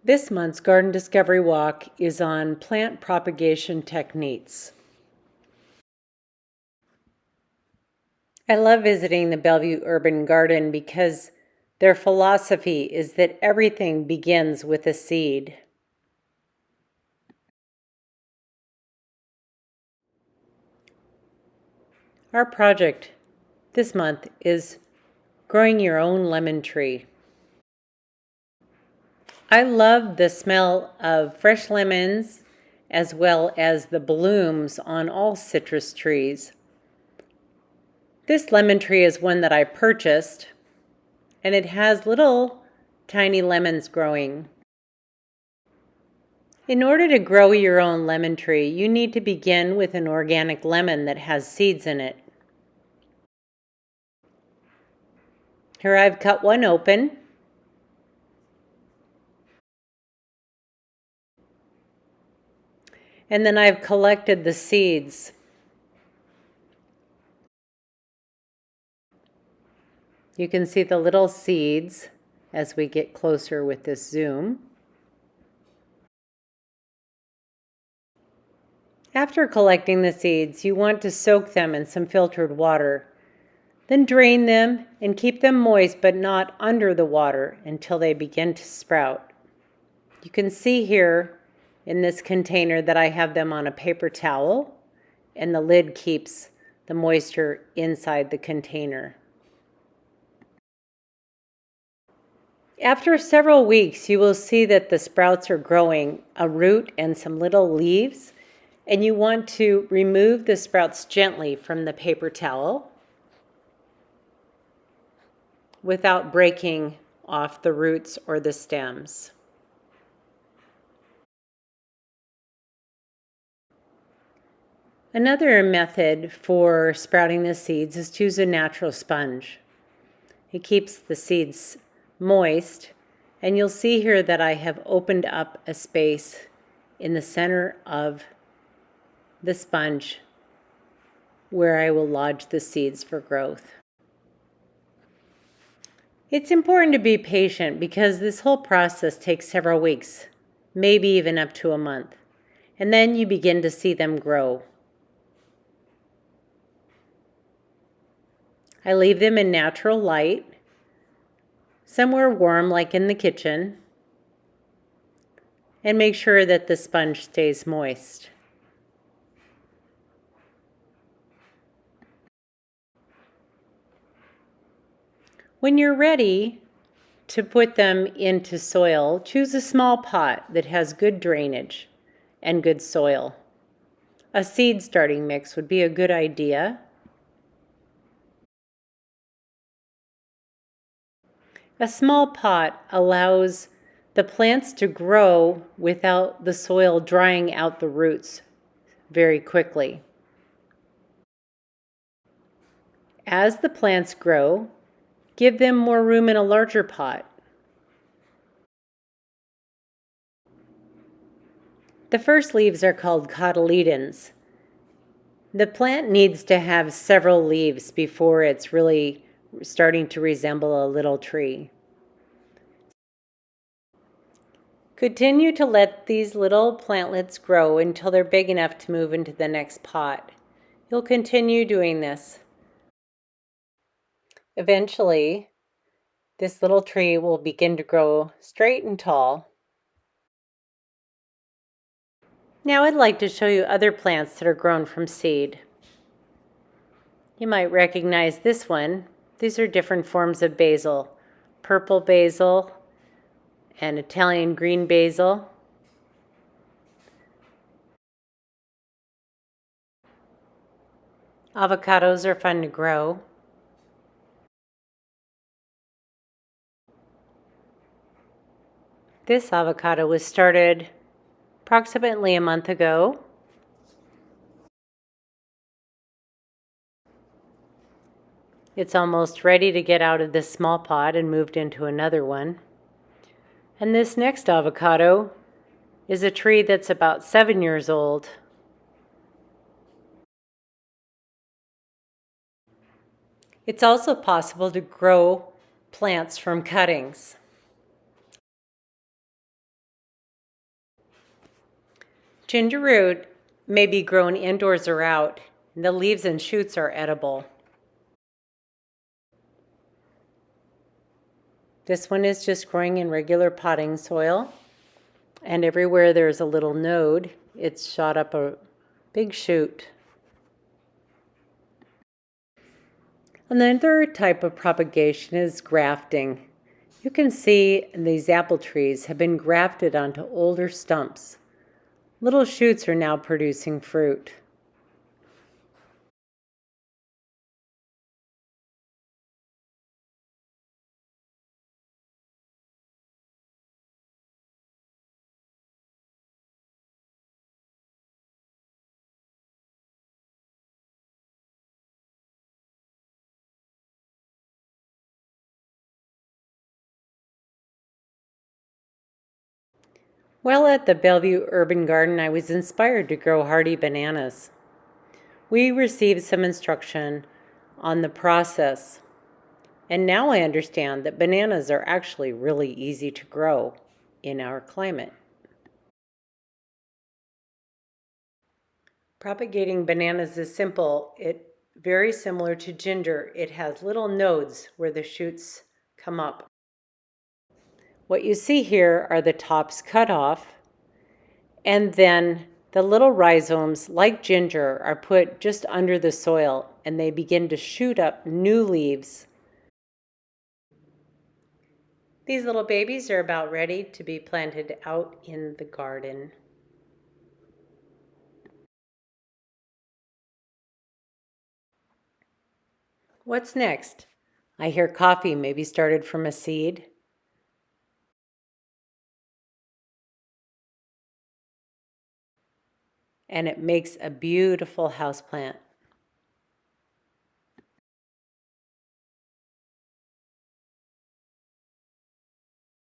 This month's Garden Discovery Walk is on plant propagation techniques. I love visiting the Bellevue Urban Garden because their philosophy is that everything begins with a seed. Our project this month is growing your own lemon tree. I love the smell of fresh lemons as well as the blooms on all citrus trees. This lemon tree is one that I purchased, and it has little tiny lemons growing. In order to grow your own lemon tree, you need to begin with an organic lemon that has seeds in it. Here I've cut one open. And then I've collected the seeds. You can see the little seeds as we get closer with this zoom. After collecting the seeds, you want to soak them in some filtered water. Then drain them and keep them moist but not under the water until they begin to sprout. You can see here in this container that I have them on a paper towel, and the lid keeps the moisture inside the container. After several weeks, you will see that the sprouts are growing a root and some little leaves, and you want to remove the sprouts gently from the paper towel without breaking off the roots or the stems. Another method for sprouting the seeds is to use a natural sponge. It keeps the seeds moist, and you'll see here that I have opened up a space in the center of the sponge where I will lodge the seeds for growth. It's important to be patient because this whole process takes several weeks, maybe even up to a month, and then you begin to see them grow. I leave them in natural light, somewhere warm like in the kitchen, and make sure that the sponge stays moist. When you're ready to put them into soil, choose a small pot that has good drainage and good soil. A seed starting mix would be a good idea. A small pot allows the plants to grow without the soil drying out the roots very quickly. As the plants grow, give them more room in a larger pot. The first leaves are called cotyledons. The plant needs to have several leaves before it's really starting to resemble a little tree. Continue to let these little plantlets grow until they're big enough to move into the next pot. You'll continue doing this. Eventually, this little tree will begin to grow straight and tall. Now I'd like to show you other plants that are grown from seed. You might recognize this one. These are different forms of basil. Purple basil and Italian green basil. Avocados are fun to grow. This avocado was started approximately a month ago. It's almost ready to get out of this small pot and moved into another one. And this next avocado is a tree that's about 7 years old. It's also possible to grow plants from cuttings. Ginger root may be grown indoors or out. The leaves and shoots are edible. This one is just growing in regular potting soil. And everywhere there's a little node, it's shot up a big shoot. Another type of propagation is grafting. You can see these apple trees have been grafted onto older stumps. Little shoots are now producing fruit. While at the Bellevue Urban Garden, I was inspired to grow Hearty Bananas. We received some instruction on the process, and now I understand that bananas are actually really easy to grow in our climate. Propagating bananas is simple. It's very similar to ginger. It has little nodes where the shoots come up. What you see here are the tops cut off, and then the little rhizomes, like ginger, are put just under the soil, and they begin to shoot up new leaves. These little babies are about ready to be planted out in the garden. What's next? I hear coffee maybe started from a seed. And it makes a beautiful houseplant.